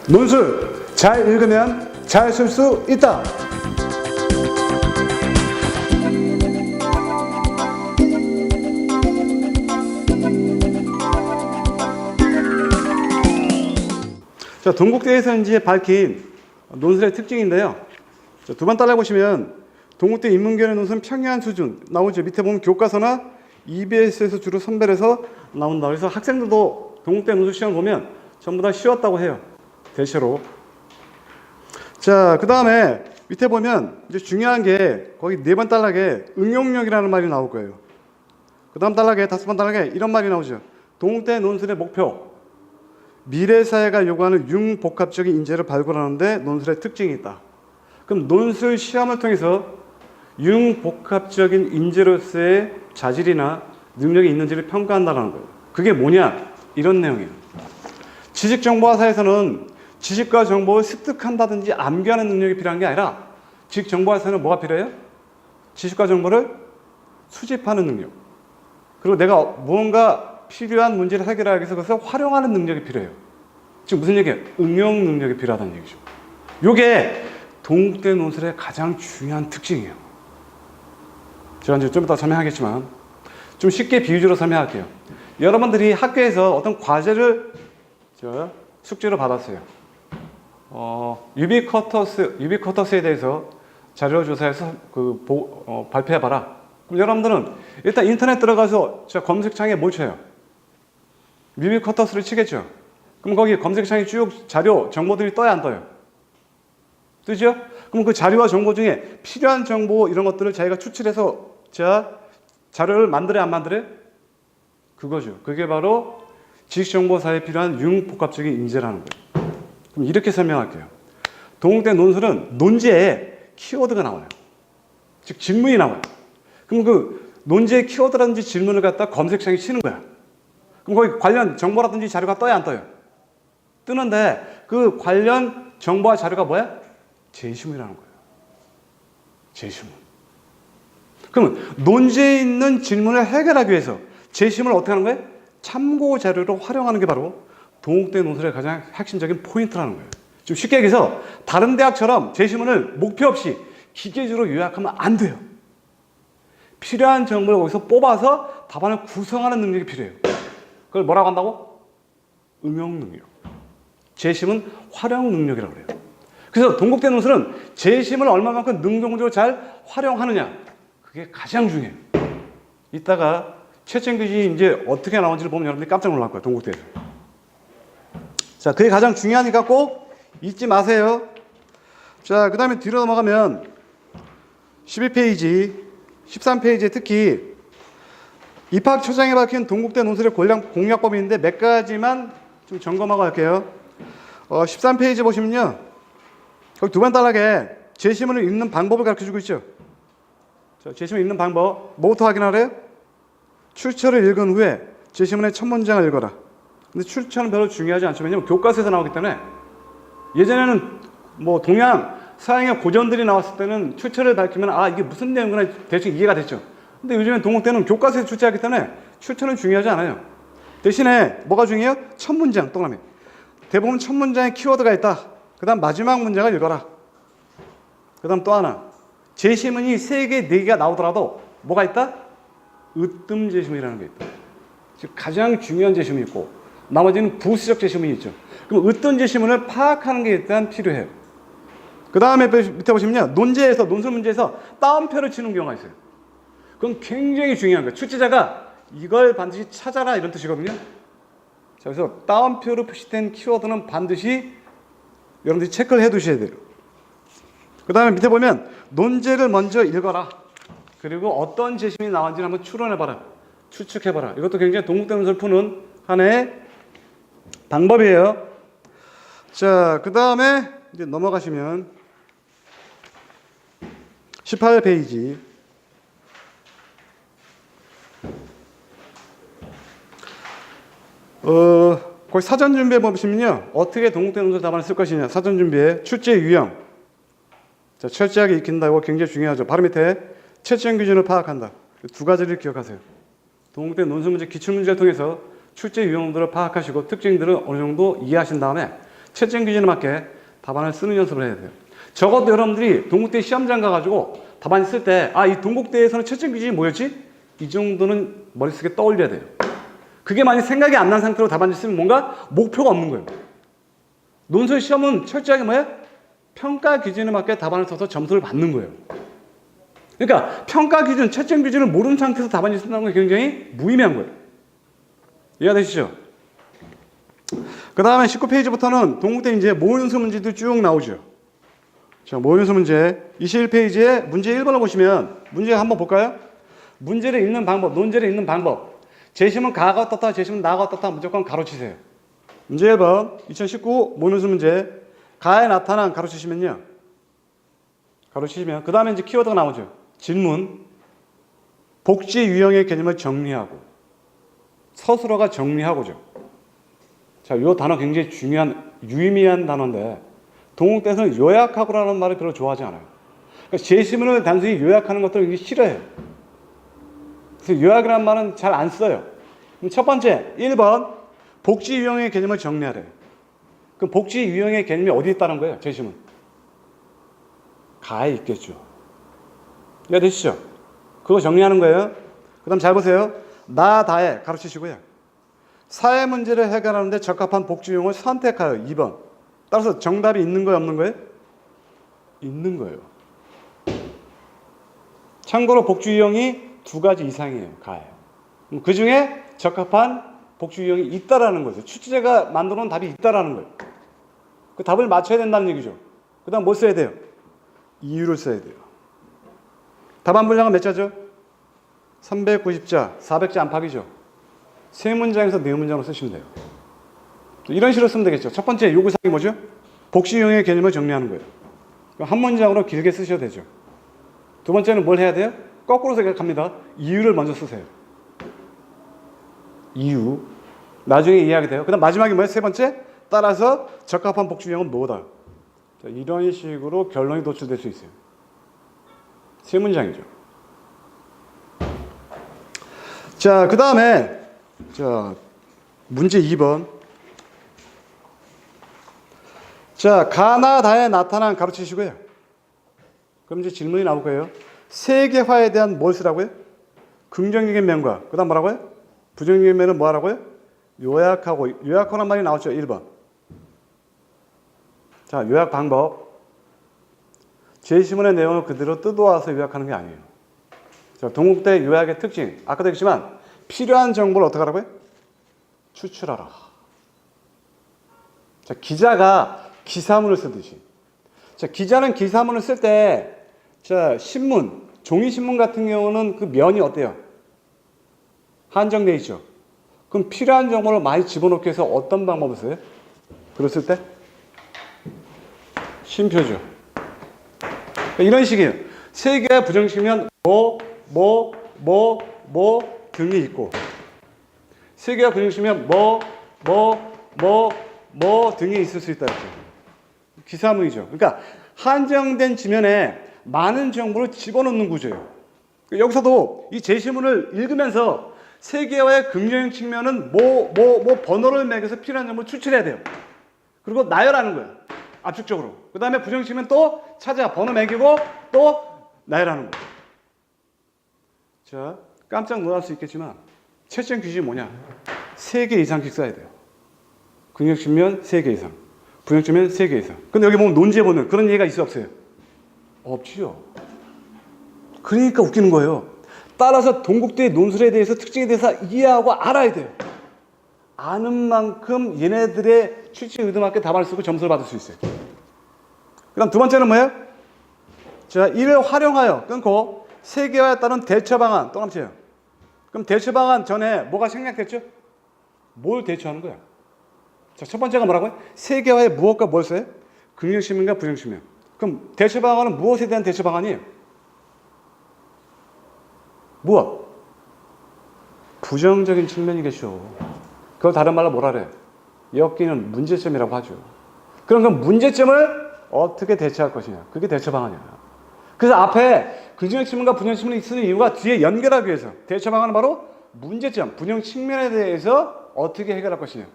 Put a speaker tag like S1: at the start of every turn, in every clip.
S1: 논술 잘 읽으면 잘 쓸 수 있다. 자, 동국대에서 이제 밝힌 논술의 특징인데요. 두 번 따라 보시면 동국대 인문계열 논술은 평이한 수준 나오죠. 밑에 보면 교과서나 EBS에서 주로 선별해서 나온다. 그래서 학생들도 동국대 논술 시험 보면 전부 다 쉬웠다고 해요. 대체로. 자, 그 다음에 밑에 보면 이제 중요한 게 거기 4번 단락에 응용력이라는 말이 나올 거예요. 그 다음 단락에 5번 단락에 이런 말이 나오죠. 동국대 논술의 목표. 미래 사회가 요구하는 융복합적인 인재를 발굴하는데 논술의 특징이 있다. 그럼 논술 시험을 통해서 융복합적인 인재로서의 자질이나 능력이 있는지를 평가한다는 거예요. 그게 뭐냐? 이런 내용이에요. 지식정보화사에서는 지식과 정보를 습득한다든지 암기하는 능력이 필요한 게 아니라 지식정보화사에서는 뭐가 필요해요? 지식과 정보를 수집하는 능력. 그리고 내가 무언가 필요한 문제를 해결하기 위해서 그것을 활용하는 능력이 필요해요. 지금 무슨 얘기예요? 응용 능력이 필요하다는 얘기죠. 이게 동국대 논술의 가장 중요한 특징이에요. 제가 이제 좀 이따 설명하겠지만 좀 쉽게 비유적으로 설명할게요. 여러분들이 학교에서 어떤 과제를 숙제로 받았어요. 유비쿼터스에 대해서 자료 조사해서 발표해봐라. 그럼 여러분들은 일단 인터넷 들어가서 검색창에 뭘 쳐요? 유비쿼터스를 치겠죠. 그럼 거기 검색창에 쭉 자료, 정보들이 떠야 안 떠요? 뜨죠? 그럼 그 자료와 정보 중에 필요한 정보 이런 것들을 자기가 추출해서 자료를 만들어야 안 만들어요? 그거죠. 그게 바로 지식정보사에 필요한 융복합적인 인재라는 거예요. 그럼 이렇게 설명할게요. 동국대 논술은 논제에 키워드가 나와요. 즉 질문이 나와요. 그럼 그 논제의 키워드라든지 질문을 갖다 검색창에 치는 거야. 그럼 거기 관련 정보라든지 자료가 떠야 안 떠요? 뜨는데 그 관련 정보와 자료가 뭐야? 제시문이라는 거예요. 제시문. 그러면 논제에 있는 질문을 해결하기 위해서 제시문을 어떻게 하는 거예요? 참고 자료로 활용하는 게 바로 동국대 논술의 가장 핵심적인 포인트라는 거예요. 좀 쉽게 얘기해서 다른 대학처럼 제시문을 목표 없이 기계적으로 요약하면 안 돼요. 필요한 정보를 거기서 뽑아서 답안을 구성하는 능력이 필요해요. 그걸 뭐라고 한다고? 응용 능력. 제시문 활용 능력이라고 그래요. 그래서 동국대 논술은 제시문을 얼마만큼 능동적으로 잘 활용하느냐. 그게 가장 중요해요. 이따가 채점규칙이 이제 어떻게 나오는지를 보면 여러분들이 깜짝 놀랄 거예요. 동국대에서. 자, 그게 가장 중요하니까 꼭 잊지 마세요. 자, 그 다음에 뒤로 넘어가면 12페이지, 13페이지에 특히 입학처장에 밝힌 동국대 논술의 공략법이 있는데 몇 가지만 좀 점검하고 할게요. 13페이지 보시면요. 거기 2번 단락에 제시문을 읽는 방법을 가르쳐주고 있죠. 자, 제시문 읽는 방법, 뭐부터 확인하래요? 출처를 읽은 후에 제시문의 첫 문장을 읽어라. 근데 출처는 별로 중요하지 않죠. 왜냐면 교과서에서 나오기 때문에 예전에는 뭐 동양, 서양의 고전들이 나왔을 때는 출처를 밝히면 아, 이게 무슨 내용이구나 대충 이해가 됐죠. 근데 요즘엔 동국대는 교과서에서 출제하기 때문에 출처는 중요하지 않아요. 대신에 뭐가 중요해요? 첫 문장, 동그라미. 대부분 첫 문장에 키워드가 있다. 그 다음 마지막 문장을 읽어라. 그 다음 또 하나. 제시문이 3개, 4개가 나오더라도 뭐가 있다? 으뜸 제시문이라는 게 있다. 즉 가장 중요한 제시문이 있고 나머지는 부수적 제시문이 있죠. 그럼 으뜸 제시문을 파악하는 게 일단 필요해요. 그 다음에 밑에 보시면요. 논술 문제에서 따옴표를 치는 경우가 있어요. 그건 굉장히 중요한 거예요. 출제자가 이걸 반드시 찾아라 이런 뜻이거든요. 자, 그래서 따옴표로 표시된 키워드는 반드시 여러분들이 체크를 해 두셔야 돼요. 그 다음에 밑에 보면 논제를 먼저 읽어라. 그리고 어떤 제시문이 나왔는지 한번 추론해봐라. 추측해봐라. 이것도 굉장히 동국대 논술 푸는 하나의 방법이에요. 자, 그 다음에 이제 넘어가시면 18페이지. 거기 사전 준비해 보시면요. 어떻게 동국대 논술 답안을 쓸 것이냐. 사전 준비에 출제 유형. 자, 철저하게 익힌다. 이거 굉장히 중요하죠. 바로 밑에 채점 기준을 파악한다. 2가지를 기억하세요. 동국대 논술 문제 기출 문제를 통해서 출제 유형들을 파악하시고 특징들을 어느 정도 이해하신 다음에 채점 기준에 맞게 답안을 쓰는 연습을 해야 돼요. 적어도 여러분들이 동국대 시험장 가가지고 답안 쓸 때, 아, 이 동국대에서는 채점 기준이 뭐였지? 이 정도는 머릿속에 떠올려야 돼요. 그게 만약 생각이 안 난 상태로 답안지 쓰면 뭔가 목표가 없는 거예요. 논술 시험은 철저하게 뭐예요? 평가 기준에 맞게 답안을 써서 점수를 받는 거예요. 그러니까 평가 기준, 채점 기준을 모르는 상태에서 답안지 쓴다는 건 굉장히 무의미한 거예요. 이해가 되시죠? 그 다음에 19페이지부터는 동국대 이제 모의연수 문제도 쭉 나오죠. 자, 모의연수 문제 21페이지에 문제 1번을 보시면 문제 한번 볼까요? 문제를 읽는 방법, 논제를 읽는 방법. 재심은 가가 어떻다, 재심은 나가 어떻다 무조건 가로치세요. 문제 1번 2019 모의연수 문제 가에 나타난 가로치시면요. 가로치시면 그 다음에 이제 키워드가 나오죠. 질문, 복지 유형의 개념을 정리하고 서술어가 정리하고죠. 자, 이 단어 굉장히 중요한 유의미한 단어인데 동국대에서는 요약하고라는 말을 별로 좋아하지 않아요. 그러니까 재심문을 단순히 요약하는 것들을 굉장히 싫어해요. 그래서 요약이라는 말은 잘 안 써요. 그럼 첫 번째 1번 복지 유형의 개념을 정리하래요. 그럼 복지 유형의 개념이 어디 있다는 거예요? 재심은 가에 있겠죠. 이해되시죠? 그거 정리하는 거예요. 그 다음 잘 보세요. 나, 다에 가로치시고요. 사회 문제를 해결하는데 적합한 복지 유형을 선택하여 2번. 따라서 정답이 있는 거예요? 없는 거예요? 있는 거예요. 참고로 복지 유형이 2가지 이상이에요. 가에. 그 중에 적합한 복지 유형이 있다라는 거죠. 출제자가 만들어 놓은 답이 있다라는 거예요. 그 답을 맞춰야 된다는 얘기죠. 그 다음 뭐 써야 돼요? 이유를 써야 돼요. 답안 분량은 몇 자죠? 390자, 400자 안팎이죠. 3문장에서 4문장으로 쓰시면 돼요. 이런 식으로 쓰면 되겠죠. 첫 번째 요구사항이 뭐죠? 복지 유형의 개념을 정리하는 거예요. 한 문장으로 길게 쓰셔도 되죠. 두 번째는 뭘 해야 돼요? 거꾸로 생각합니다. 이유를 먼저 쓰세요. 이유. 나중에 이해하게 돼요. 그 다음 마지막에 뭐예요? 세 번째. 따라서 적합한 복지 유형은 뭐다? 자, 이런 식으로 결론이 도출될 수 있어요. 3문장이죠. 자, 그 다음에 자, 문제 2번. 자, 가나 다에 나타난 가로치시고요. 그럼 이제 질문이 나올 거예요. 세계화에 대한 뭘 쓰라고요? 긍정적인 면과 그 다음 뭐라고요? 부정적인 면은 뭐 하라고요? 요약하라는 말이 나왔죠. 1번. 자, 요약 방법. 제시문의 내용을 그대로 뜯어와서 요약하는 게 아니에요. 자, 동국대 요약의 특징. 아까도 얘기했지만 필요한 정보를 어떻게 하라고요? 추출하라. 자, 기자가 기사문을 쓰듯이. 자, 기자는 기사문을 쓸 때, 자, 신문, 종이신문 같은 경우는 그 면이 어때요? 한정되어 있죠. 그럼 필요한 정보를 많이 집어넣기 위해서 어떤 방법을 써요? 글을 쓸 때? 쉼표죠. 이런 식이에요. 세계의 부정식이면 등이 있고, 세계가 부정식이면 등이 있을 수 있다. 이렇게. 기사문이죠. 그러니까 한정된 지면에 많은 정보를 집어넣는 구조예요. 여기서도 이 제시문을 읽으면서 세계화의 긍정적 측면은 번호를 매겨서 필요한 정보를 추출해야 돼요. 그리고 나열하는 거예요. 압축적으로. 그 다음에 부정적 측면 또 찾아 번호 매기고 또 나열하는 거예요. 자, 깜짝 놀랄 수 있겠지만 채점 기준이 뭐냐? 3개 이상씩 써야 돼요. 긍정적 측면 3개 이상. 부정적 측면 3개 이상. 근데 여기 보면 논지에 보면 그런 얘기가 있어 없어요? 없지요. 그러니까 웃기는 거예요. 따라서 동국대의 논술에 대해서 특징에 대해서 이해하고 알아야 돼요. 아는 만큼 얘네들의 출제 의도 맞게 답안을 쓰고 점수를 받을 수 있어요. 그 다음 두 번째는 뭐예요? 자, 이를 활용하여 끊고 세계화에 따른 대처 방안 또 남쳐요. 그럼 대처 방안 전에 뭐가 생략됐죠? 뭘 대처하는 거야? 자, 첫 번째가 뭐라고요? 세계화에 무엇과 뭘 써요? 긍정 측면과 부정 측면. 그럼 대처 방안은 무엇에 대한 대처 방안이에요? 무엇? 부정적인 측면이겠죠. 그걸 다른 말로 뭐라 그래? 엮이는 문제점이라고 하죠. 그럼 그 문제점을 어떻게 대처할 것이냐. 그게 대처 방안이야. 그래서 앞에 긍정적 측면과 부정적 측면이 쓰는 이유가 뒤에 연결하기 위해서. 대처 방안은 바로 문제점, 부정 측면에 대해서 어떻게 해결할 것이냐.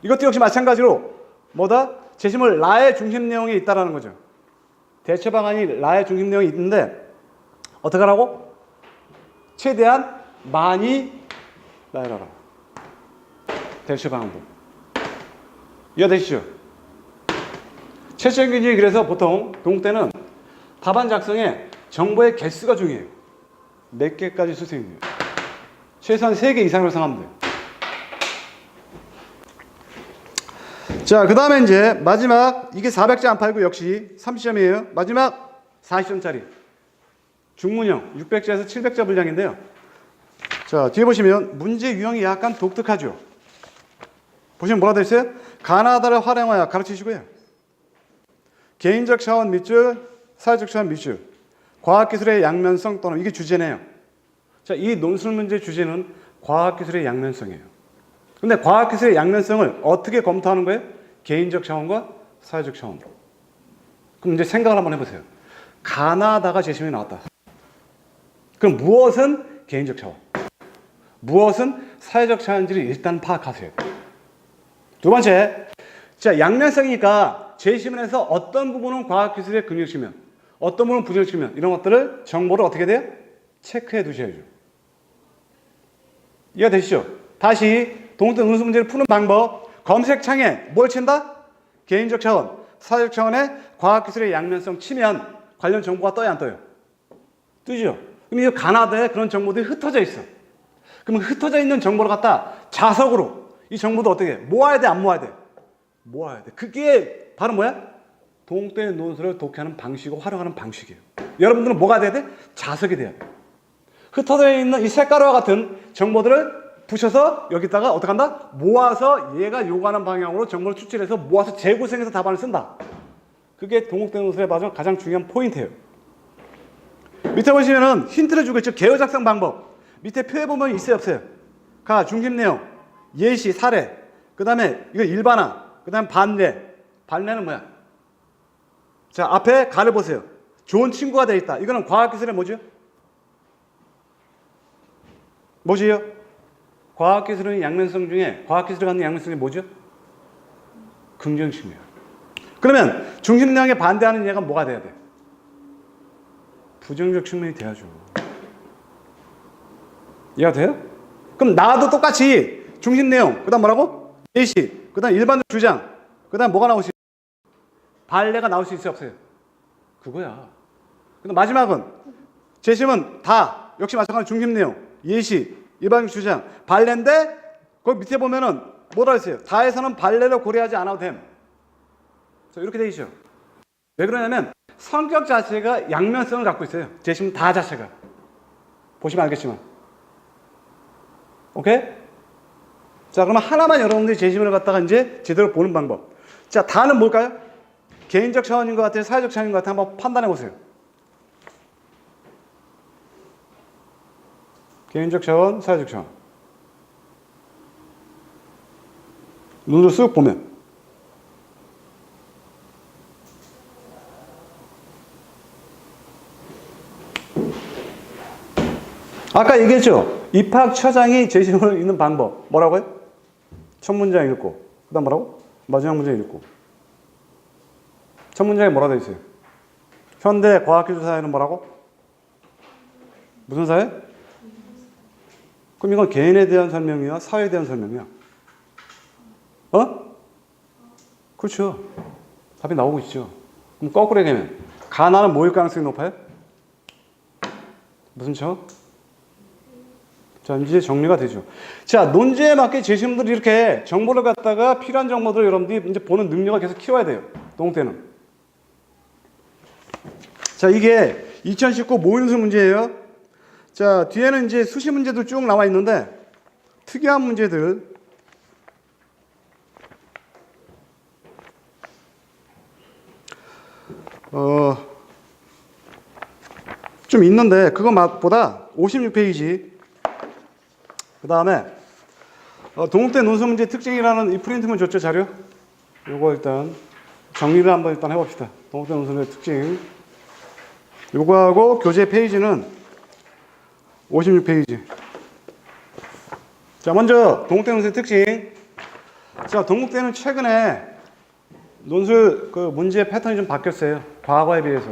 S1: 이것도 역시 마찬가지로 뭐다? 재심을 라의 중심 내용이 있다라는 거죠. 대처 방안이 라의 중심 내용이 있는데 어떻게 하라고? 최대한 많이 라해라. 대처 방안도. 이해되시죠? 최적 기준이 그래서 보통 동때는 답안 작성에 정보의 개수가 중요해요. 몇 개까지 쓸 수 있는 거예요. 최소한 3개 이상으로 생각하면 돼요. 자, 그 다음에 이제 마지막, 이게 400점 안 팔고 역시 30점이에요. 마지막 40점짜리. 중문형 600점에서 700점 분량인데요. 자, 뒤에 보시면 문제 유형이 약간 독특하죠. 보시면 뭐라 되어 있어요? 가나다를 활용하여 가르치시고요. 개인적 차원 밑줄, 사회적 차원 밑줄, 과학기술의 양면성 또는 이게 주제네요. 자, 이 논술 문제 주제는 과학기술의 양면성이에요. 근데 과학기술의 양면성을 어떻게 검토하는 거예요? 개인적 차원과 사회적 차원. 그럼 이제 생각을 한번 해보세요. 가나다가 재심이 나왔다. 그럼 무엇은 개인적 차원? 무엇은 사회적 차원인지를 일단 파악하세요. 두 번째, 자, 양면성이니까 재심문에서 어떤 부분은 과학기술의 긍정시면, 어떤 부분은 부정시면 이런 것들을 정보를 어떻게 돼요? 체크해 두셔야죠. 이해가 되시죠? 다시 동태 논술 문제를 푸는 방법, 검색창에 뭘 친다? 개인적 차원, 사회적 차원의 과학기술의 양면성 치면 관련 정보가 떠요, 안 떠요? 뜨죠? 그럼 이 가나다에 그런 정보들이 흩어져 있어. 그럼 흩어져 있는 정보를 갖다 자석으로 이 정보도 어떻게 해? 모아야 돼, 안 모아야 돼? 모아야 돼. 그게 바로 뭐야? 동태 논술을 독해하는 방식이고 활용하는 방식이에요. 여러분들은 뭐가 돼야 돼? 자석이 돼야 돼. 흩어져 있는 이 색깔과 같은 정보들을 붙여서 여기다가 어떻게 한다? 모아서 얘가 요구하는 방향으로 정보를 추출해서 모아서 재구성해서 답안을 쓴다. 그게 동태 논술의 가장 중요한 포인트예요. 밑에 보시면은 힌트를 주고 있죠. 개요 작성 방법. 밑에 표에 보면 있어요, 없어요? 가, 중심 내용, 예시, 사례, 그 다음에 이거 일반화, 그 다음에 반례. 반례는 뭐야? 자, 앞에 가를 보세요. 좋은 친구가 되어 있다. 이거는 과학기술의 뭐죠? 뭐지요? 과학기술의 양면성 중에 과학기술이 갖는 양면성이 뭐죠? 긍정심이에요. 그러면 중심 내용에 반대하는 얘가 뭐가 돼야 돼? 부정적 측면이 돼야죠. 이해가 돼요? 그럼 나도 똑같이 중심 내용, 그 다음 뭐라고? 예시, 그 다음 일반적 주장, 그 다음 뭐가 나올 수 있어요? 반례가 나올 수 있어요, 없어요? 그거야. 근데 마지막은 재심은 다 역시 마찬가지로 중심 내용, 예시, 일반적 주장, 반례인데 거기 밑에 보면은 뭐라 했어요? 다에서는 반례를 고려하지 않아도 됨. 이렇게 돼 있죠. 왜 그러냐면 성격 자체가 양면성을 갖고 있어요. 재심 다 자체가. 보시면 알겠지만. 오케이? 자, 그러면 하나만 여러분들이 재심을 갖다가 이제 제대로 보는 방법. 자, 다는 뭘까요? 개인적 차원인 것 같아요? 사회적 차원인 것 같아요? 한번 판단해 보세요. 개인적 차원, 사회적 차원. 눈으로 쓱 보면. 아까 얘기했죠? 입학처장이 재심을 읽는 방법. 뭐라고요? 첫 문장 읽고. 그 다음 뭐라고? 마지막 문장 읽고. 첫 문장에 뭐라 되어 있어요? 현대 과학기술 사회는 뭐라고? 무슨 사회? 그럼 이건 개인에 대한 설명이야? 사회에 대한 설명이야? 어? 그렇죠. 답이 나오고 있죠. 그럼 거꾸로 얘기하면 가나는 뭐일 가능성이 높아요? 무슨 차? 자, 이제 정리가 되죠. 자, 논제에 맞게 재심들이 이렇게 정보를 갖다가 필요한 정보들을 여러분들이 이제 보는 능력을 계속 키워야 돼요. 동태는. 자, 이게 2019 모의논술 문제예요. 자, 뒤에는 이제 수시 문제도 쭉 나와 있는데 특이한 문제들. 좀 있는데 그거보다 56페이지. 그 다음에 동태 논술 문제 특징이라는 이 프린트문 줬죠, 자료? 요거 일단 정리를 한번 일단 해봅시다. 동태 논술의 특징. 요거하고 교재 페이지는 56페이지. 자, 먼저 동태 논술의 특징. 자, 동국대는 최근에 논술 그 문제 패턴이 좀 바뀌었어요. 과거에 비해서.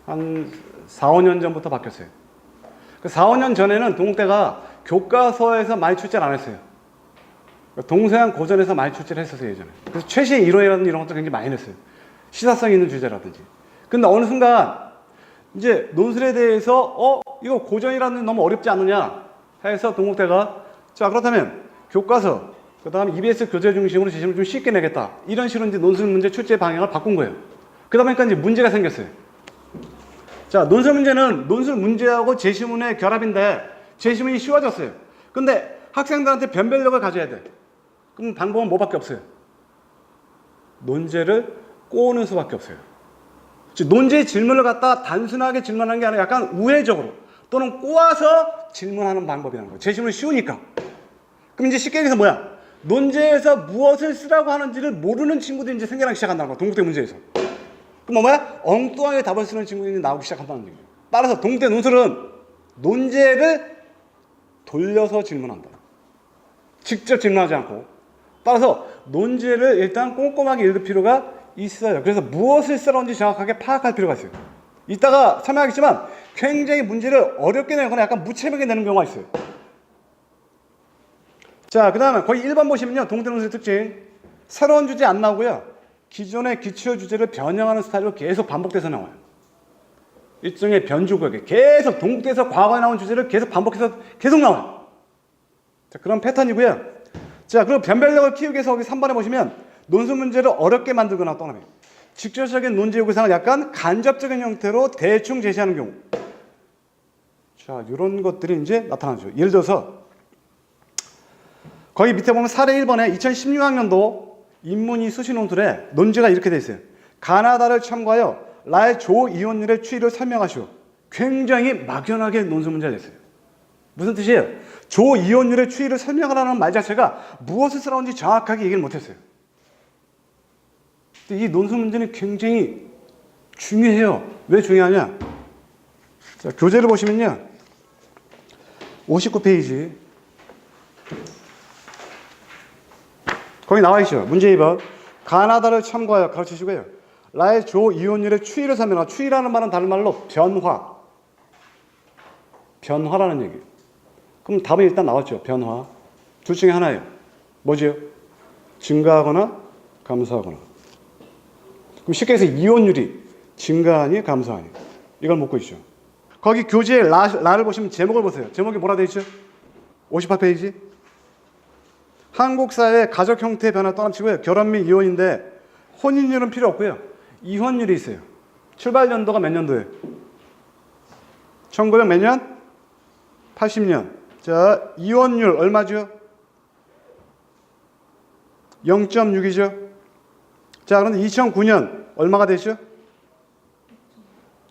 S1: 한 4, 5년 전부터 바뀌었어요. 그 4, 5년 전에는 동국대가 교과서에서 많이 출제를 안 했어요. 동서양 고전에서 많이 출제를 했었어요, 예전에. 그래서 최신 이론이라든지 이런 것도 굉장히 많이 냈어요. 시사성 있는 주제라든지. 근데 어느 순간 이제 논술에 대해서 이거 고전이라는 너무 어렵지 않느냐 해서 동국대가 자 그렇다면 교과서 그 다음에 EBS 교재 중심으로 지시를 좀 쉽게 내겠다. 이런 식으로 이제 논술 문제 출제 방향을 바꾼 거예요. 그러다 보니까 이제 문제가 생겼어요. 자, 논술 문제는 논술 문제하고 제시문의 결합인데 제시문이 쉬워졌어요. 근데 학생들한테 변별력을 가져야 돼. 그럼 방법은 뭐밖에 없어요? 논제를 꼬는 수밖에 없어요. 즉 논제의 질문을 갖다 단순하게 질문하는 게 아니라 약간 우회적으로 또는 꼬아서 질문하는 방법이라는 거예요. 제시문이 쉬우니까. 그럼 이제 쉽게 얘기해서 뭐야? 논제에서 무엇을 쓰라고 하는지를 모르는 친구들이 이제 생겨나기 시작한다는 거야. 동국대 문제에서. 그럼 뭐야? 엉뚱하게 답을 쓰는 친구들이 나오기 시작한다는 얘기예요. 따라서 동국대 논술은 논제를 돌려서 질문한다. 직접 질문하지 않고. 따라서 논제를 일단 꼼꼼하게 읽을 필요가 있어요. 그래서 무엇을 쓰라는지 정확하게 파악할 필요가 있어요. 이따가 설명하겠지만 굉장히 문제를 어렵게 내거나 약간 무책임하게 내는 경우가 있어요. 자, 그 다음에 거의 1번 보시면요. 동국대 논술의 특징. 새로운 주제 안 나오고요. 기존의 기출 주제를 변형하는 스타일로 계속 반복돼서 나와요. 일종의 변주구역에 계속 동국대에서 과거에 나온 주제를 계속 반복해서 계속 나와요. 자, 그런 패턴이고요. 자, 그리고 변별력을 키우기 위해서 여기 3번에 보시면 논술 문제를 어렵게 만들거나 또는 직접적인 논제 요구사항을 약간 간접적인 형태로 대충 제시하는 경우. 자, 이런 것들이 이제 나타나죠. 예를 들어서 거기 밑에 보면 사례 1번에 2016학년도 인문이 수시 논술에 논제가 이렇게 돼 있어요. 가나다를 참고하여 라의 조이온율의 추이를 설명하시오. 굉장히 막연하게 논술 문제가 됐어요. 무슨 뜻이에요? 조이온율의 추이를 설명하라는 말 자체가 무엇을 쓰라는지 정확하게 얘기를 못했어요. 이 논술 문제는 굉장히 중요해요. 왜 중요하냐? 자, 교재를 보시면요. 59페이지. 거기 나와 있죠. 문제 2번. 가나다를 참고하여 가르치시고요. 라의 조이온율의 추이를 설명하라. 추이라는 말은 다른 말로 변화. 변화라는 얘기예요. 그럼 답은 일단 나왔죠. 변화. 둘 중에 하나예요. 뭐지요? 증가하거나 감소하거나. 그럼 쉽게 해서 이온율이 증가하니 감소하니. 이걸 묻고 있죠. 거기 교재에 라를 보시면 제목을 보세요. 제목이 뭐라 되어 있죠? 58페이지. 한국 사회의 가족 형태의 변화 떠나치고요. 결혼 및 이혼인데 혼인율은 필요 없고요. 이혼율이 있어요. 출발 연도가 몇 년도예요? 1900 몇 년? 80년. 자, 이혼율 얼마죠? 0.6이죠. 자, 그런데 2009년 얼마가 되죠?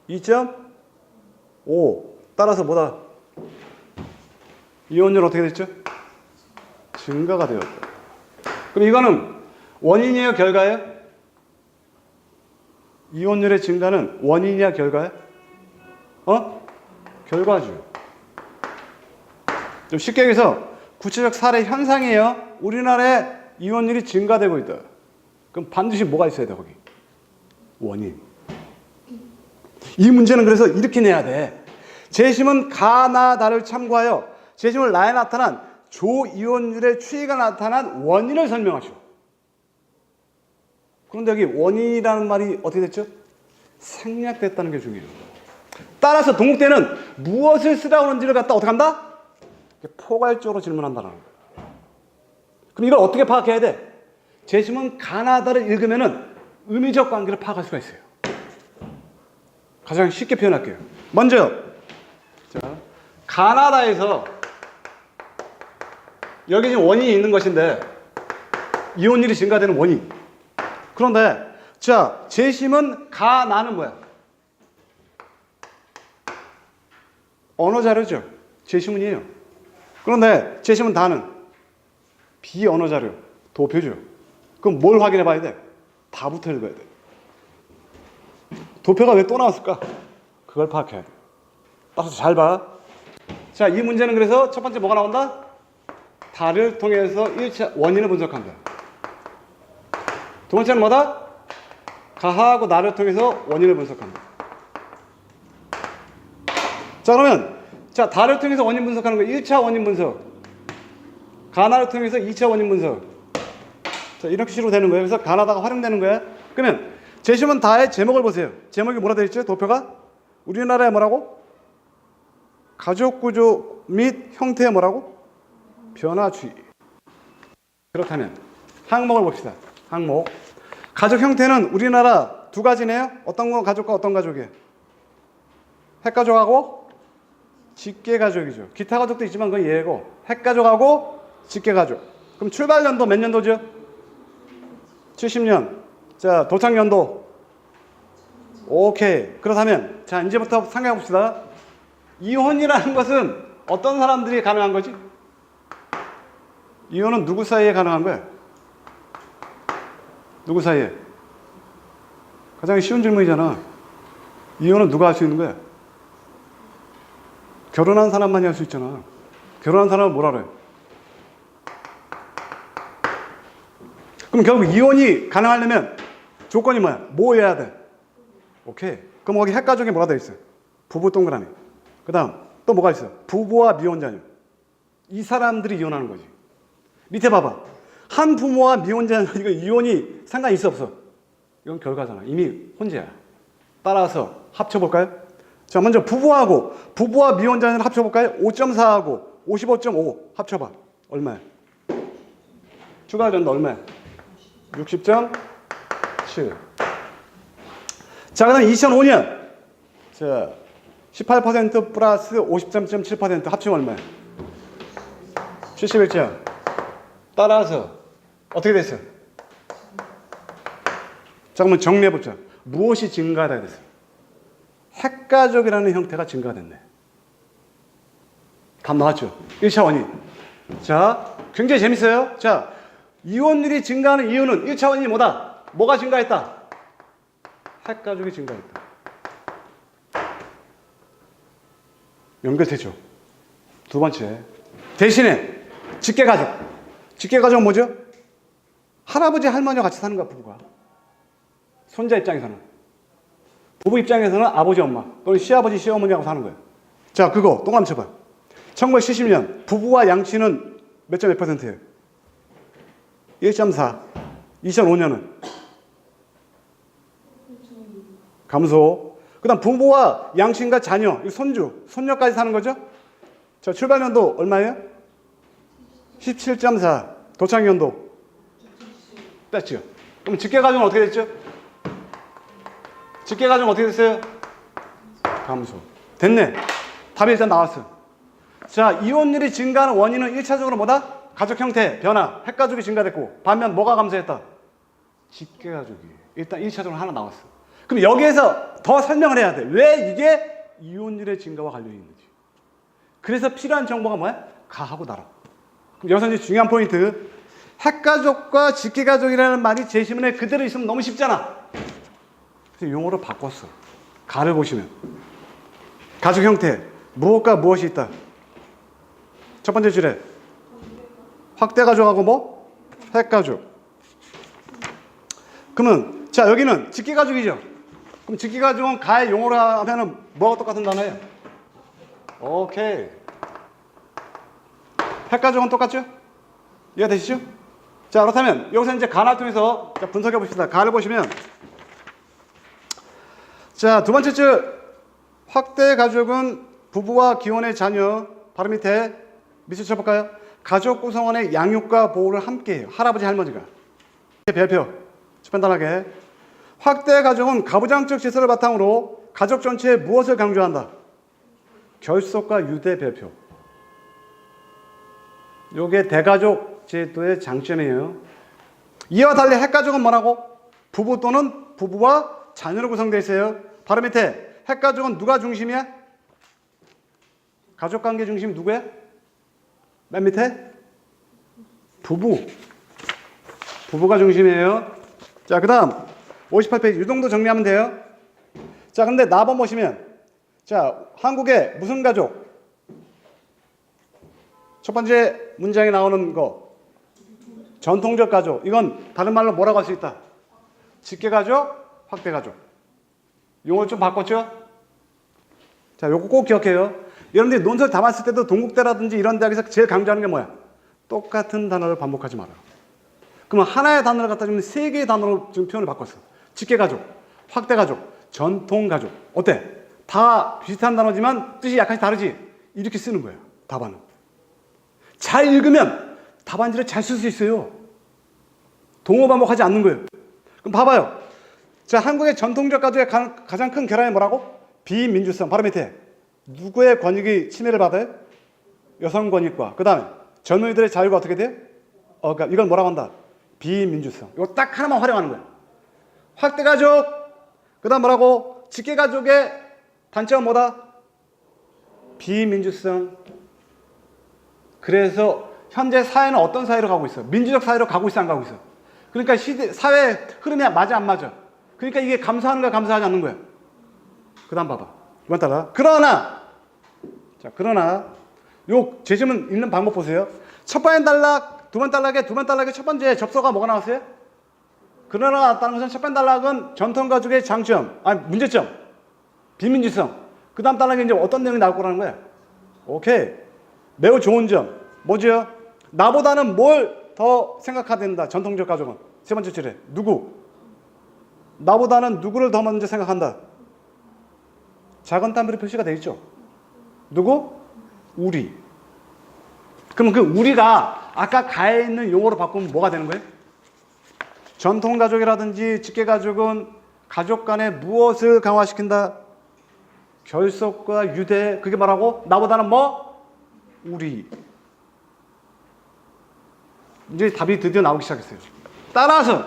S1: 2.5. 따라서 뭐다? 이혼율 어떻게 됐죠? 증가가 되었다. 그럼 이거는 원인이에요, 결과예요? 이혼율의 증가는 원인이야, 결과야? 결과죠. 좀 쉽게 얘기해서 구체적 사례 현상이에요. 우리나라에 이혼율이 증가되고 있다. 그럼 반드시 뭐가 있어야 돼, 거기? 원인. 이 문제는 그래서 이렇게 내야 돼. 재심은 가나다를 참고하여 재심을 라에 나타난 조이온율의 추이가 나타난 원인을 설명하시오. 그런데 여기 원인이라는 말이 어떻게 됐죠? 생략됐다는 게 중요해요. 따라서 동국대는 무엇을 쓰라고 하는지를 갖다 어떻게 한다? 포괄적으로 질문한다는 거예요. 그럼 이걸 어떻게 파악해야 돼? 재심은 가나다를 읽으면은 의미적 관계를 파악할 수가 있어요. 가장 쉽게 표현할게요. 먼저, 자, 가나다에서 여기 지금 원인이 있는 것인데 이혼율이 증가되는 원인. 그런데 자, 재심은 가나는 뭐야? 언어 자료죠. 재심문이에요. 그런데 재심은 다는 비언어 자료, 도표죠. 그럼 뭘 확인해 봐야 돼? 다부터 읽어야 돼. 도표가 왜 또 나왔을까? 그걸 파악해야 돼. 따라서 잘 봐. 자, 이 문제는 그래서 첫 번째 뭐가 나온다? 다를 통해서 원인을 분석한다. 두 번째는 뭐다? 가하고 나를 통해서 원인을 분석한다. 자, 그러면 자, 다를 통해서 원인 분석하는 거 1차 원인 분석. 가나를 통해서 2차 원인 분석. 자, 이렇게 식으로 되는 거예요. 그래서 가나다가 활용되는 거야. 그러면 제시문 다의 제목을 보세요. 제목이 뭐라 되어 있죠? 도표가 우리나라의 뭐라고? 가족 구조 및 형태의 뭐라고? 변화주의. 그렇다면 항목을 봅시다. 항목. 가족 형태는 우리나라 두 가지네요. 어떤 건 가족과 어떤 가족이에요? 핵가족하고 직계가족이죠. 기타 가족도 있지만 그건 예고. 핵가족하고 직계가족. 그럼 출발 연도 몇 년도죠? 70년. 자, 도착 연도. 오케이. 그렇다면 자, 이제부터 생각해 봅시다. 이혼이라는 것은 어떤 사람들이 가능한 거지? 이혼은 누구 사이에 가능한 거야? 누구 사이에? 가장 쉬운 질문이잖아. 이혼은 누가 할 수 있는 거야? 결혼한 사람만이 할 수 있잖아. 결혼한 사람은 뭐라 그래? 그럼 결국 이혼이 가능하려면 조건이 뭐야? 뭐 해야 돼? 오케이. 그럼 거기 핵가족이 뭐가 돼 있어? 부부 동그라미. 그 다음 또 뭐가 있어? 부부와 미혼자녀. 이 사람들이 이혼하는 거지. 밑에 봐봐. 한 부모와 미혼자녀. 이거 이혼이 상관이 있어 없어? 이건 결과잖아. 이미 혼자야. 따라서 합쳐볼까요? 자, 먼저 부부와 미혼자녀를 합쳐볼까요? 5.4하고 55.5 합쳐봐. 얼마야? 추가 전도 얼마야? 60.7. 자, 그 다음 2005년. 자, 18% 플러스 50.7% 합치면 얼마야? 71점. 따라서 어떻게 됐어? 자, 그러면 정리해보자. 무엇이 증가하다 됐어? 핵가족이라는 형태가 증가됐네. 답 나왔죠? 1차 원인. 자, 굉장히 재밌어요. 자, 이혼율이 증가하는 이유는 1차 원인이 뭐다? 뭐가 증가했다? 핵가족이 증가했다. 연결되죠? 두 번째. 대신에 직계가족. 직계가족은 뭐죠? 할아버지, 할머니와 같이 사는 거야, 부부가. 손자 입장에서는. 부부 입장에서는 아버지, 엄마 또는 시아버지, 시어머니하고 사는 거예요. 자, 그거 동그라미 쳐봐. 1970년 부부와 양치는 몇 점 몇 %예요? 1.4. 2005년은 감소. 그 다음 부부와 양친과 자녀, 손주, 손녀까지 사는 거죠? 자, 출발연도 얼마예요? 17.4. 도착연도 뺐죠. 그럼 직계가족은 어떻게 됐죠? 직계가족은 어떻게 됐어요? 감소. 됐네. 답이 일단 나왔어. 자, 이혼율이 증가하는 원인은 1차적으로 뭐다? 가족 형태, 변화, 핵가족이 증가됐고, 반면 뭐가 감소했다? 직계가족이. 일단 1차적으로 하나 나왔어. 그럼 여기에서 더 설명을 해야 돼. 왜 이게 이혼율의 증가와 관련이 있는지. 그래서 필요한 정보가 뭐야? 가하고 나라. 그럼 여기서 이제 중요한 포인트. 핵가족과 직계가족이라는 말이 제시문에 그대로 있으면 너무 쉽잖아. 그래서 용어로 바꿨어. 가를 보시면. 가족 형태. 무엇과 무엇이 있다? 첫 번째 줄에 확대가족하고 뭐? 핵가족. 그러면 자, 여기는 직계가족이죠. 그럼 직계가족은 가의 용어로 하면은 뭐가 똑같은 단어예요? 오케이. 핵가족은 똑같죠? 이해가 되시죠? 자, 그렇다면 여기서 이제 가를 통해서 분석해 봅시다. 가를 보시면 자, 두 번째 줄 확대가족은 부부와 기혼의 자녀. 바로 밑에 쳐볼까요? 가족 구성원의 양육과 보호를 함께해요. 할아버지, 할머니가. 별표. 간단하게. 확대가족은 가부장적 질서를 바탕으로 가족 전체에 무엇을 강조한다? 결속과 유대 별표. 요게 대가족 제도의 장점이에요. 이와 달리 핵가족은 뭐라고? 부부 또는 부부와 자녀로 구성되어 있어요. 바로 밑에 핵가족은 누가 중심이야? 가족관계 중심 누구야? 맨 밑에? 부부가 중심이에요. 자, 그 다음 58페이지 이 정도 정리하면 돼요. 자, 근데 나번 보시면 자, 한국의 무슨 가족? 첫 번째 문장에 나오는 거 전통적 가족. 이건 다른 말로 뭐라고 할 수 있다? 직계가족, 확대 가족. 용어를 좀 바꿨죠? 자, 요거 꼭 기억해요. 여러분들이 논술 담았을 때도 동국대라든지 이런 대학에서 제일 강조하는 게 뭐야? 똑같은 단어를 반복하지 마라. 그러면 하나의 단어를 갖다 주면 세 개의 단어로 지금 표현을 바꿨어. 직계가족, 확대가족, 전통가족. 어때? 다 비슷한 단어지만 뜻이 약간씩 다르지? 이렇게 쓰는 거예요. 답안은. 잘 읽으면 답안지를 잘 쓸 수 있어요. 동어 반복하지 않는 거예요. 그럼 봐봐요. 자, 한국의 전통적 가족의 가장 큰 결함이 뭐라고? 비민주성. 바로 밑에. 누구의 권익이 침해를 받아요? 여성 권익과. 그 다음에 젊은이들의 자유가 어떻게 돼요? 그러니까 이건 뭐라고 한다? 비민주성. 이거 딱 하나만 활용하는 거예요. 확대가족. 그 다음 뭐라고? 직계가족의 단점은 뭐다? 비민주성. 그래서 현재 사회는 어떤 사회로 가고 있어? 민주적 사회로 가고 있어, 안 가고 있어? 그러니까 사회 흐름이 맞아, 안 맞아? 그러니까 이게 감사하는 거야, 감사하지 않는 거야? 그 다음 봐봐. 이번 따라. 그러나 요 제시문 읽는 방법 보세요. 첫 번째 단락, 두 번째 단락의 첫 번째 접서가 뭐가 나왔어요? 그러나 나왔다는 것은 첫 번째 단락은 전통가족의 장점, 문제점, 비민주성. 그 다음 단락에 이제 어떤 내용이 나올 거라는 거야? 오케이. 매우 좋은 점. 뭐죠? 나보다는 뭘 더 생각해야 된다. 전통적 가족은. 세 번째 줄에. 누구? 나보다는 누구를 더 먼저 생각한다. 작은 단물이 표시가 되어 있죠. 누구? 우리. 그럼 그 우리가 아까 가에 있는 용어로 바꾸면 뭐가 되는 거예요? 전통가족이라든지 직계가족은 가족 간에 무엇을 강화시킨다? 결속과 유대. 그게 뭐라고? 나보다는 뭐? 우리. 이제 답이 드디어 나오기 시작했어요. 따라서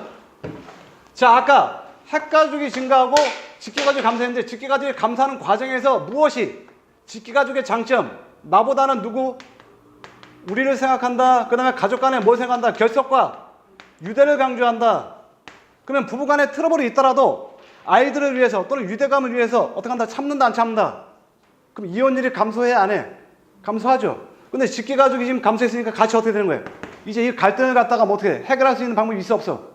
S1: 자, 아까 핵가족이 증가하고 직계가족이 감소했는데 직계가족이 감소하는 과정에서 무엇이? 직계가족의 장점. 나보다는 누구? 우리를 생각한다. 그 다음에 가족 간에 뭘 생각한다? 결속과 유대를 강조한다. 그러면 부부 간에 트러블이 있더라도 아이들을 위해서 또는 유대감을 위해서 어떻게 한다? 참는다, 안 참는다? 그럼 이혼율이 감소해, 안 해? 감소하죠. 근데 직계가족이 지금 감소했으니까 같이 어떻게 되는 거예요? 이제 이 갈등을 갖다가 뭐 어떻게 해? 해결할 수 있는 방법이 있어, 없어?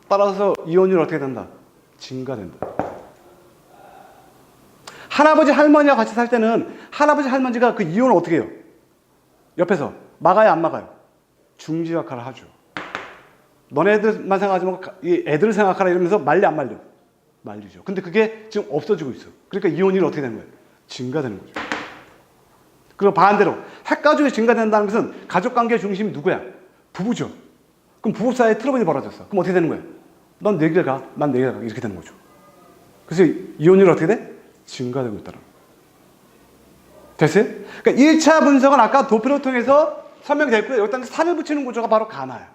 S1: 따라서 이혼율이 어떻게 된다? 증가된다. 할아버지 할머니와 같이 살 때는 할아버지 할머니가 그 이혼을 어떻게 해요? 옆에서 막아요, 안 막아요? 중지 역할을 하죠. 너네들만 생각하지 말고 이 애들을 생각하라 이러면서 말려, 안 말려? 말리죠. 근데 그게 지금 없어지고 있어. 그러니까 이혼율이 어떻게 되는 거예요? 증가되는 거죠. 그리고 반대로 핵가족이 증가된다는 것은 가족관계 중심이 누구야? 부부죠. 그럼 부부 사이에 트러블이 벌어졌어. 그럼 어떻게 되는 거예요? 넌 내 길 가, 난 내 길 가. 이렇게 되는 거죠. 그래서 이혼율이 어떻게 돼? 증가되고 있다는 거예요. 됐어요? 그러니까 1차 분석은 아까 도표를 통해서 설명이 됐고요. 여기다 살을 붙이는 구조가 바로 가나야.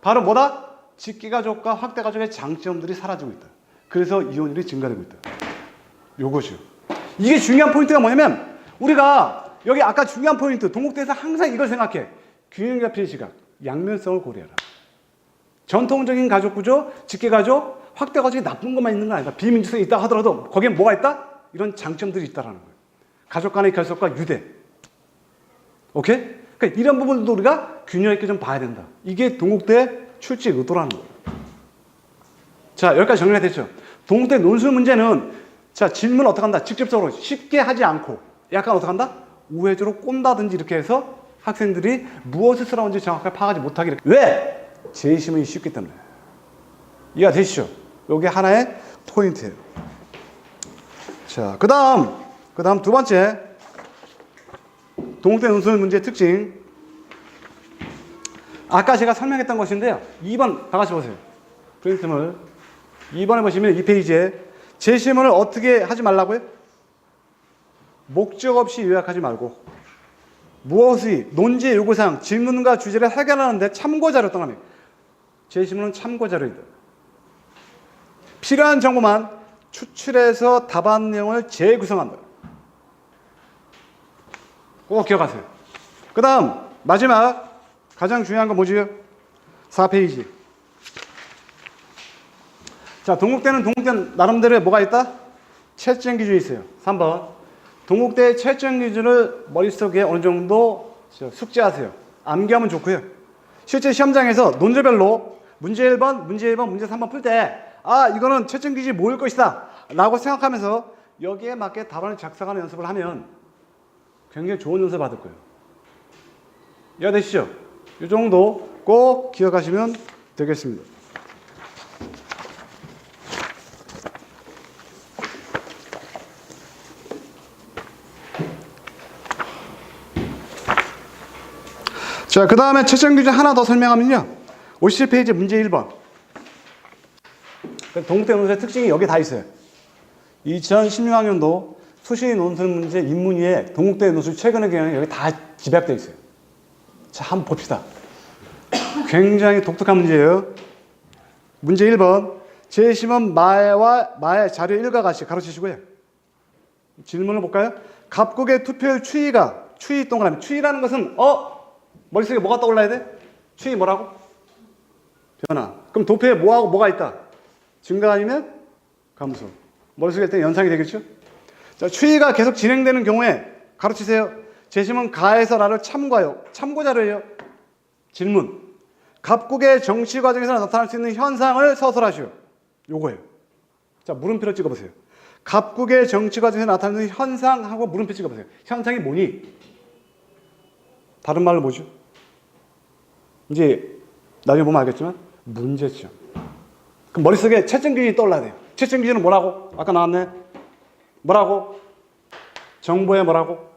S1: 바로 뭐다? 직계가족과 확대가족의 장점들이 사라지고 있다. 그래서 이혼율이 증가되고 있다. 요것이요. 이게 중요한 포인트가 뭐냐면 우리가 여기 아까 중요한 포인트 동국대에서 항상 이걸 생각해. 균형 잡힌 시각, 양면성을 고려해라. 전통적인 가족 구조, 직계가족, 확대가족이 나쁜 것만 있는 건 아니다. 비민주성이 있다 하더라도 거기에 뭐가 있다? 이런 장점들이 있다는 거예요. 가족 간의 결속과 유대. 오케이? 그러니까 이런 부분도 우리가 균형 있게 좀 봐야 된다. 이게 동국대 출제 의도라는 거예요. 자, 여기까지 정리가 됐죠. 동국대 논술 문제는 자, 질문을 어떻게 한다? 직접적으로 쉽게 하지 않고 약간 어떻게 한다? 우회적으로 꼰다든지 이렇게 해서 학생들이 무엇을 쓰라는지 정확하게 파악하지 못하게 이렇게. 왜? 재시문이 쉽기 때문에. 이해가 되시죠? 이게 하나의 포인트예요. 자, 그 다음 두 번째 동국대 논술 문제의 특징. 아까 제가 설명했던 것인데요. 2번 다 같이 보세요. 프린트물 2번에 보시면 이 페이지에 제시문을 어떻게 하지 말라고요? 목적 없이 요약하지 말고 무엇이 논지의 요구사항, 질문과 주제를 해결하는 데 참고자료 떠나면 제시문은 참고자료이다. 필요한 정보만 추출해서 답안 내용을 재구성한다. 꼭 기억하세요. 그 다음 마지막 가장 중요한 건 뭐지요? 4페이지. 자, 동국대는 나름대로 뭐가 있다? 채점 기준이 있어요. 3번. 동국대의 채점 기준을 머릿속에 어느 정도 숙지하세요. 암기하면 좋고요. 실제 시험장에서 논제별로 문제 1번, 문제 2번, 문제 3번 풀 때 이거는 채점 기준이 모일 것이다 라고 생각하면서 여기에 맞게 답안을 작성하는 연습을 하면 굉장히 좋은 연습을 받을 거예요. 이해되시죠? 이 정도 꼭 기억하시면 되겠습니다. 자, 그 다음에 채점 기준 하나 더 설명하면요. 57페이지 문제 1번. 동국대 논술의 특징이 여기 다 있어요. 2016학년도 수시 논술 문제 인문위에 동국대 논술 최근의 경향이 여기 다 집약되어 있어요. 자, 한번 봅시다. 굉장히 독특한 문제예요. 문제 1번. 제시문 마의 자료 1과 같이 가로치시고요. 질문을 볼까요? 갑국의 투표율 추이 동그라미. 추이라는 것은 머릿속에 뭐가 떠올라야 돼? 추이 뭐라고? 변화. 그럼 도표에 뭐하고 뭐가 있다? 증가 아니면 감소. 머릿속에 일단 연상이 되겠죠? 자, 추이가 계속 진행되는 경우에 가로치세요. 제시문 가에서 라를 참고하여. 참고 자료예요. 질문. 갑국의 정치 과정에서 나타날 수 있는 현상을 서술하시오. 요거예요. 자, 물음표를 찍어보세요. 갑국의 정치 과정에서 나타나는 현상하고 물음표 찍어보세요. 현상이 뭐니? 다른 말로 뭐죠? 이제 나중에 보면 알겠지만 문제점. 그럼 머릿속에 채점 기준이 떠올라야 돼요. 채점 기준은 뭐라고? 아까 나왔네. 뭐라고? 정보의 뭐라고?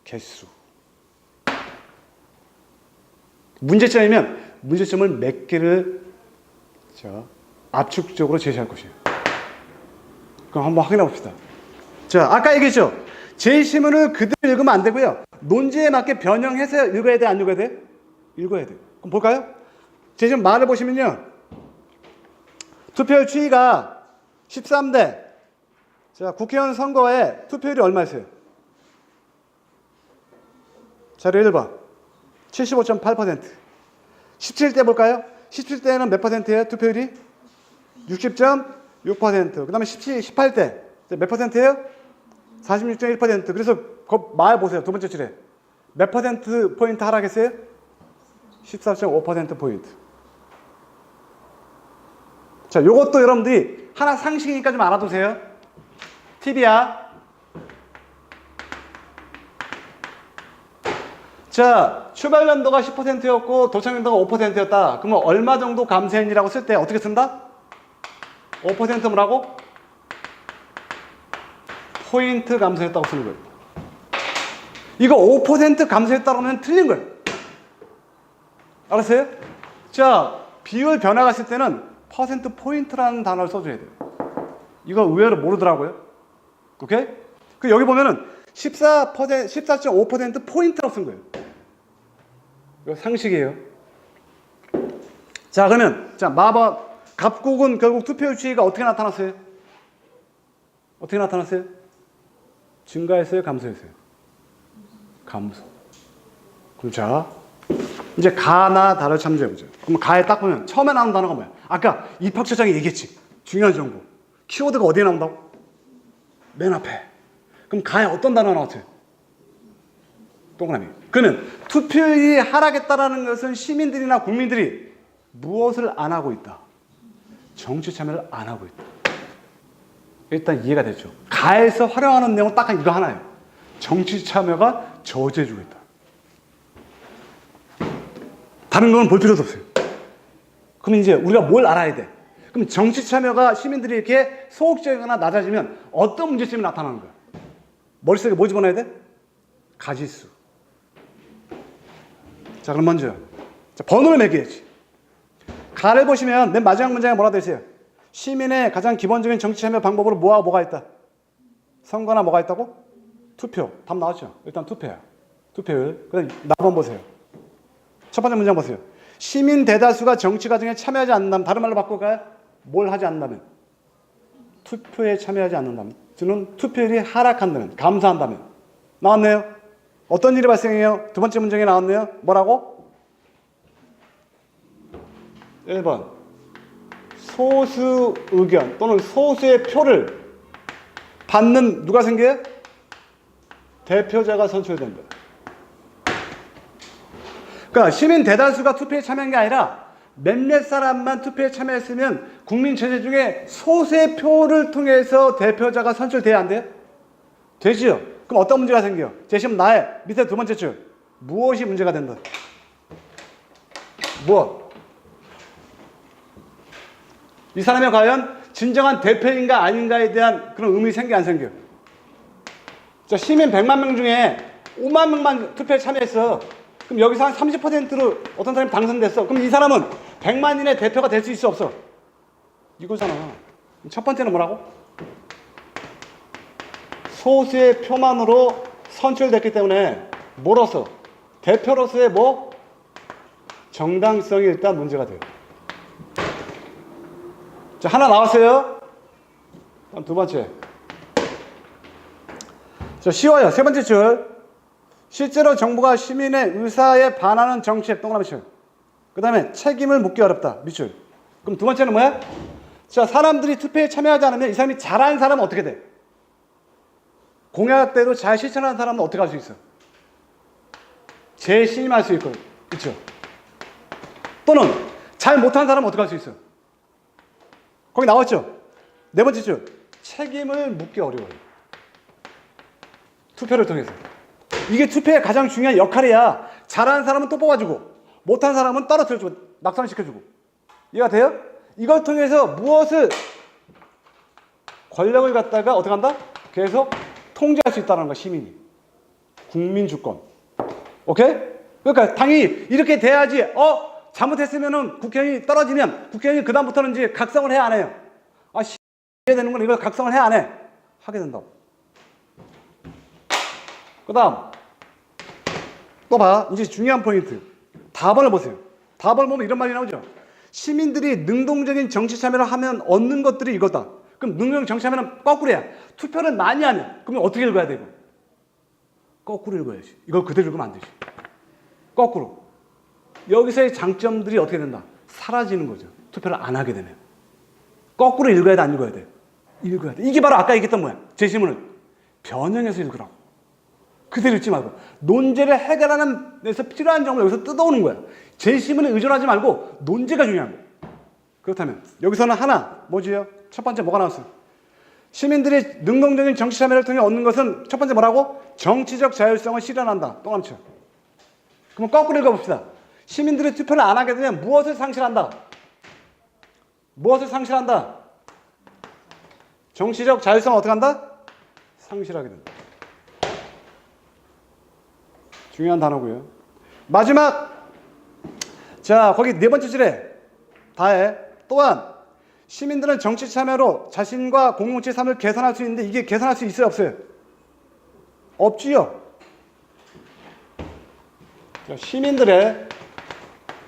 S1: 개수. 문제점이면 문제점을 몇 개를 압축적으로 제시할 것이에요. 그럼 한번 확인해 봅시다. 자, 아까 얘기했죠? 제시문을 그대로 읽으면 안 되고요. 논지에 맞게 변형해서 읽어야 돼, 안 읽어야 돼? 읽어야 돼. 그럼 볼까요? 제시문 말을 보시면요. 투표율 추이가 13대. 자, 국회의원 선거에 투표율이 얼마였어요? 자료 1번. 75.8%. 17대 볼까요? 17대는 몇 퍼센트예요? 투표율이? 60.6%. 그 다음에 18대. 몇 퍼센트예요? 46.1%. 그래서 말 보세요. 두 번째 줄에. 몇 퍼센트 포인트 하락했어요? 14.5% 포인트. 자, 요것도 여러분들이 하나 상식이니까 좀 알아두세요. 팁이야. 자, 출발 연도가 10%였고 도착 연도가 5%였다. 그러면 얼마 정도 감소했니라고 쓸 때 어떻게 쓴다? 5% 뭐라고? 포인트 감소했다고 쓰는 거예요. 이거 5% 감소했다고 하면 틀린 거예요. 알았어요? 자, 비율 변화가 있을 때는 퍼센트 포인트라는 단어를 써줘야 돼요. 이거 의외로 모르더라고요. 오케이? 그 여기 보면은 14.5% 포인트라고 쓴 거예요. 이거 상식이에요. 자, 그러면 갑국은 결국 투표율 추이가 어떻게 나타났어요? 어떻게 나타났어요? 증가했어요? 감소했어요? 감소. 그럼 자, 이제 가나 다를 참조해보죠. 그럼 가에 딱 보면 처음에 나오는 단어가 뭐야? 아까 입학처장이 얘기했지. 중요한 정보. 키워드가 어디에 나온다고? 맨 앞에. 그럼 가에 어떤 단어가 나왔어요? 동그라미. 그러면 투표율이 하락했다라는 것은 시민들이나 국민들이 무엇을 안 하고 있다? 정치 참여를 안 하고 있다. 일단 이해가 되죠. 가에서 활용하는 내용은 딱 이거 하나예요. 정치 참여가 저조해지고 있다. 다른 건 볼 필요도 없어요. 그럼 이제 우리가 뭘 알아야 돼? 그럼 정치 참여가 시민들이 이렇게 소극적이거나 낮아지면 어떤 문제점이 나타나는 거야? 머릿속에 뭐 집어넣어야 돼? 가지수. 자, 그럼 먼저 번호를 매겨야지. 가를 보시면 맨 마지막 문장에 뭐라 되어 있어요? 시민의 가장 기본적인 정치 참여 방법으로 뭐하고 뭐가 있다? 선거나 뭐가 있다고? 투표. 답 나왔죠? 일단 투표야. 투표율. 그다음 나번 보세요. 첫 번째 문장 보세요. 시민 대다수가 정치 과정에 참여하지 않는다면, 다른 말로 바꿔볼까요? 뭘 하지 않는다면? 투표에 참여하지 않는다면. 저는 투표율이 하락한다면, 감소한다면. 나왔네요? 어떤 일이 발생해요? 두 번째 문장에 나왔네요? 뭐라고? 1번. 소수 의견 또는 소수의 표를 받는 누가 생겨요? 대표자가 선출된다. 그러니까 시민 대다수가 투표에 참여한 게 아니라 몇몇 사람만 투표에 참여했으면 국민 전체 중에 소수의 표를 통해서 대표자가 선출돼야 안 돼요? 되지요. 그럼 어떤 문제가 생겨요? 제시문 나의 밑에 두 번째 줄. 무엇이 문제가 된다? 무엇? 이 사람이 과연 진정한 대표인가 아닌가에 대한 그런 의문이 생겨 안 생겨? 자, 시민 100만 명 중에 5만 명만 투표에 참여했어. 그럼 여기서 한 30%로 어떤 사람이 당선됐어. 그럼 이 사람은 100만인의 대표가 될 수 있어 없어? 이거잖아. 첫 번째는 뭐라고? 소수의 표만으로 선출됐기 때문에 뭐로서? 대표로서의 뭐? 정당성이 일단 문제가 돼요. 자, 하나 나왔어요. 다음 두 번째. 자, 쉬워요. 세 번째 줄. 실제로 정부가 시민의 의사에 반하는 정책, 동그라미 줄. 그 다음에 책임을 묻기 어렵다, 밑줄. 그럼 두 번째는 뭐야? 자, 사람들이 투표에 참여하지 않으면 이 사람이 잘하는 사람은 어떻게 돼? 공약대로 잘 실천하는 사람은 어떻게 할 수 있어? 재신임할 수 있고, 그렇죠? 또는 잘 못하는 사람은 어떻게 할 수 있어? 거기 나왔죠? 네 번째 줄. 책임을 묻기 어려워요. 투표를 통해서. 이게 투표의 가장 중요한 역할이야. 잘하는 사람은 또 뽑아주고 못하는 사람은 떨어뜨려주고 낙선시켜주고. 이해가 돼요? 이걸 통해서 무엇을 권력을 갖다가 어떻게 한다? 계속 통제할 수 있다는 거야. 시민이. 국민주권. 오케이? 그러니까 당연히 이렇게 돼야지. 잘못했으면은 국회의원이 떨어지면 국회의원이 그다음부터는 이제 각성을 해야 안 해요. 해야 되는 건 이거 각성을 해야 안 해? 하게 된다고. 그 다음 또 봐. 이제 중요한 포인트. 답안을 보세요. 답안을 보면 이런 말이 나오죠. 시민들이 능동적인 정치 참여를 하면 얻는 것들이 이거다. 그럼 능동적인 정치 참여는 거꾸로야. 투표를 많이 하면 그러면 어떻게 읽어야 돼? 이거? 거꾸로 읽어야지. 이걸 그대로 읽으면 안 되지. 거꾸로. 여기서의 장점들이 어떻게 된다? 사라지는 거죠. 투표를 안 하게 되면. 거꾸로 읽어야 돼, 안 읽어야 돼? 읽어야 돼. 이게 바로 아까 얘기했던 뭐야? 제시문을 변형해서 읽으라고. 그대로 읽지 말고. 논제를 해결하는 데서 필요한 점을 여기서 뜯어오는 거야. 제시문에 의존하지 말고 논제가 중요한 거야. 그렇다면 여기서는 하나, 뭐지요? 첫 번째 뭐가 나왔어? 시민들이 능동적인 정치 참여를 통해 얻는 것은 첫 번째 뭐라고? 정치적 자율성을 실현한다. 동그라미 쳐. 그럼 거꾸로 읽어봅시다. 시민들이 투표를 안 하게 되면 무엇을 상실한다? 무엇을 상실한다? 정치적 자율성을 어떻게 한다? 상실하게 된다. 중요한 단어고요. 마지막. 자, 거기 네 번째 줄에 다해. 또한 시민들은 정치 참여로 자신과 공동체의 삶을 개선할 수 있는데 이게 개선할 수 있어요, 없어요? 없지요. 자, 시민들의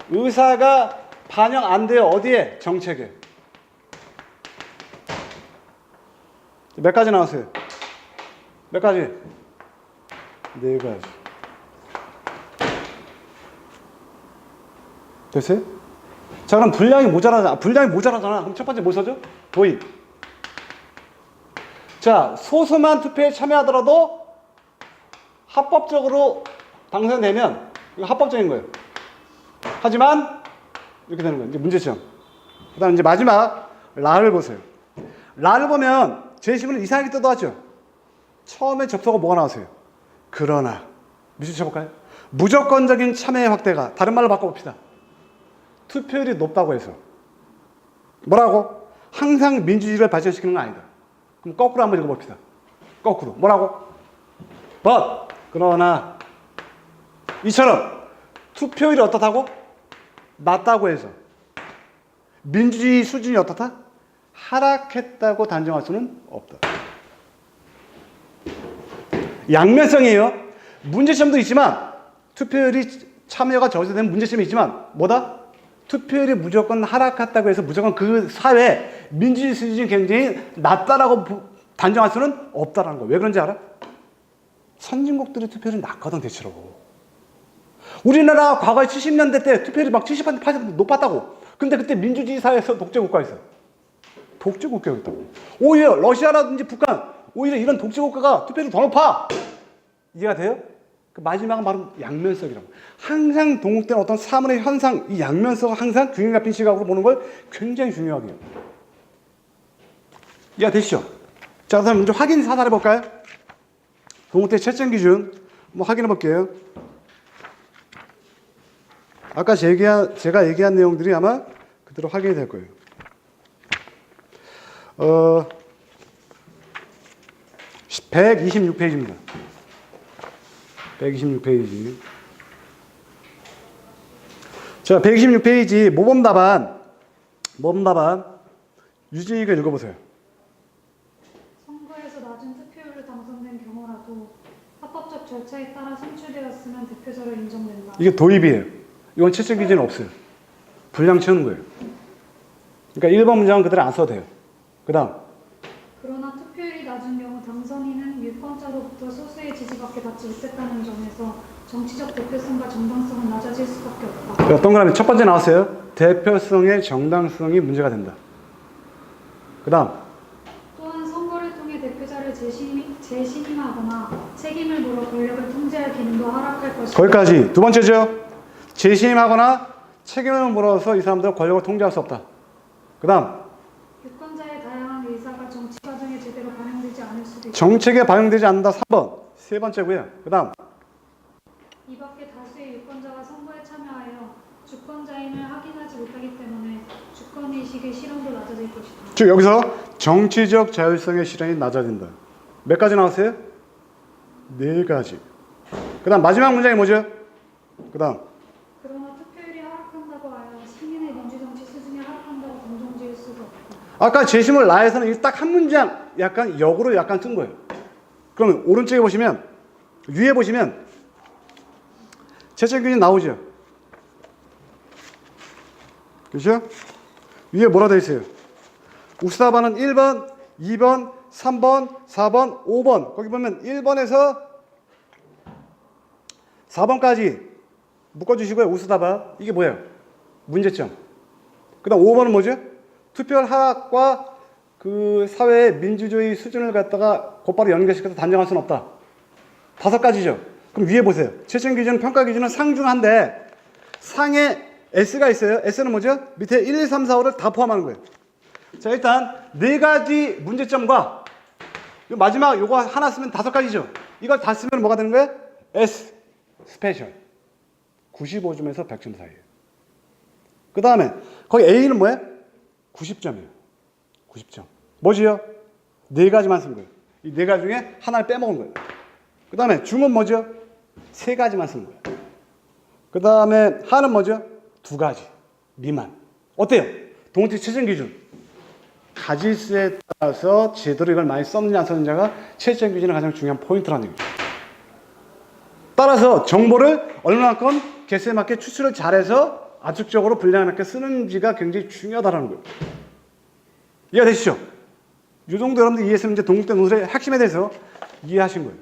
S1: 의사가 반영 안 돼요. 어디에? 정책에. 몇 가지 나왔어요? 몇 가지? 네 가지. 됐어요? 자, 그럼 분량이 모자라잖아. 그럼 첫 번째 뭐 써죠? 도입. 자, 소수만 투표에 참여하더라도 합법적으로 당선되면 이거 합법적인 거예요. 하지만 이렇게 되는 거예요. 이제 문제점. 그 다음 이제 마지막 라를 보세요. 라를 보면 제시문은 이상하게 뜯어왔죠. 처음에 접속어 뭐가 나왔어요? 그러나. 밑줄 쳐볼까요? 무조건적인 참여의 확대가. 다른 말로 바꿔봅시다. 투표율이 높다고 해서 뭐라고? 항상 민주주의를 발전시키는 건 아니다. 그럼 거꾸로 한번 읽어봅시다. 거꾸로. 뭐라고? but. 그러나 이처럼 투표율이 어떻다고? 낮다고 해서 민주주의 수준이 어떻다? 하락했다고 단정할 수는 없다. 양면성이에요. 문제점도 있지만 투표율이 참여가 저조되는 문제점이 있지만 뭐다? 투표율이 무조건 하락했다고 해서 무조건 그 사회에 민주주의 수준이 굉장히 낮다라고 단정할 수는 없다라는 거예요. 왜 그런지 알아? 선진국들의 투표율이 낮거든 대체로. 우리나라 과거에 70년대 때 투표율이 막 70% 높았다고. 근데 그때 민주주의 사회에서 독재국가였어. 독재국가였다고. 오히려 러시아라든지 북한, 오히려 이런 독재국가가 투표율이 더 높아. 이해가 돼요? 그 마지막은 바로 양면성이라고. 항상 동국대는 어떤 사물의 현상, 이 양면성을 항상 균형 잡힌 시각으로 보는 걸 굉장히 중요하게 해요. 이해되시죠? 자, 그다음 먼저 확인 사살해 볼까요? 동국대 채점 기준 한번 확인해 볼게요. 아까 제가 얘기한 내용들이 아마 그대로 확인이 될 거예요. 126페이지입니다. 126페이지. 자, 126페이지 모범 답안 유진이가 읽어보세요.
S2: 선거에서 낮은 투표율을 당선된 경우라도 합법적 절차에 따라 선출되었으면 대표자로 인정된다.
S1: 이게 도입이에요. 이건 채점 기준은 없어요. 분량 채우는 거예요. 그러니까 1번 문장은 그대로 안 써도 돼요. 그 다음
S2: 그러나 투표율이 낮은 경우 당선인은 유권자로부터 소수의 지지밖에 받지 못했다는 점에서 정치적 대표성과 정당성은 낮아질 수밖에 없다.
S1: 동그라미 첫 번째 나왔어요. 대표성의 정당성이 문제가 된다. 그 다음
S2: 또한 선거를 통해 대표자를 재신임하거나 책임을 물어 권력을 통제할 기능도 하락할 것이다.
S1: 거기까지. 두 번째죠. 재신임하거나 책임을 물어서 이 사람들은 권력을 통제할 수 없다. 그 다음
S2: 유권자의 다양한 의사가 정치 과정에 제대로 반영되지 않을 수도 있다.
S1: 정책에 반영되지 않는다. 3번. 세 번째고요. 그 다음
S2: 이 밖에 다수의 유권자가 선거에 참여하여 주권자임을 확인하지 못하기 때문에 주권의식의 실현도 낮아질 것이다.
S1: 즉 여기서 정치적 자율성의 실현이 낮아진다. 몇 가지 나왔어요? 네 가지. 그 다음 마지막 문장이 뭐죠? 그 다음
S2: 그러나 투표율이 하락한다고 하여 시민의 민주정치 수준이 하락한다고 동정지을 수가 없다.
S1: 아까 재심을 나에서는 딱 한 문장 약간 역으로 약간 뜬 거예요. 그러면 오른쪽에 보시면 위에 보시면 채점 기준 나오죠. 그렇죠? 위에 뭐라 되어 있어요? 우수답안은 1번, 2번, 3번, 4번, 5번. 거기 보면 1번에서 4번까지 묶어주시고요. 우수답안. 이게 뭐예요? 문제점. 그 다음 5번은 뭐죠? 투표율 하락과 그 사회의 민주주의 수준을 갖다가 곧바로 연결시켜서 단정할 수는 없다. 5가지죠. 그럼 위에 보세요. 채점 기준, 평가 기준은 상중한데 상에 S가 있어요. S는 뭐죠? 밑에 1, 2, 3, 4, 5를 다 포함하는 거예요. 자, 일단 4가지 문제점과 마지막 요거 하나 쓰면 5가지죠. 이걸 다 쓰면 뭐가 되는 거예요? S 스페셜 95점에서 100점 사이에요. 그 다음에 거기 A는 뭐예요? 90점이에요. 90점. 뭐지요? 4가지만 쓴 거예요. 이 4가지 중에 하나를 빼먹은 거예요. 그 다음에 중은 뭐죠? 3가지만 쓴 거예요. 그 다음에 하는 뭐죠? 2가지 미만. 어때요? 동원칙 채점 기준. 가지수에 따라서 제대로 이걸 많이 썼느냐 안 썼느냐가 채점 기준의 가장 중요한 포인트라는 얘기죠. 따라서 정보를 얼마만큼 개수에 맞게 추출을 잘해서 압축적으로 분량에 맞게 쓰는지가 굉장히 중요하다는 거예요. 이해가 되시죠? 이 정도 여러분들 이해했으면 이제 동국대 논술의 핵심에 대해서 이해하신 거예요.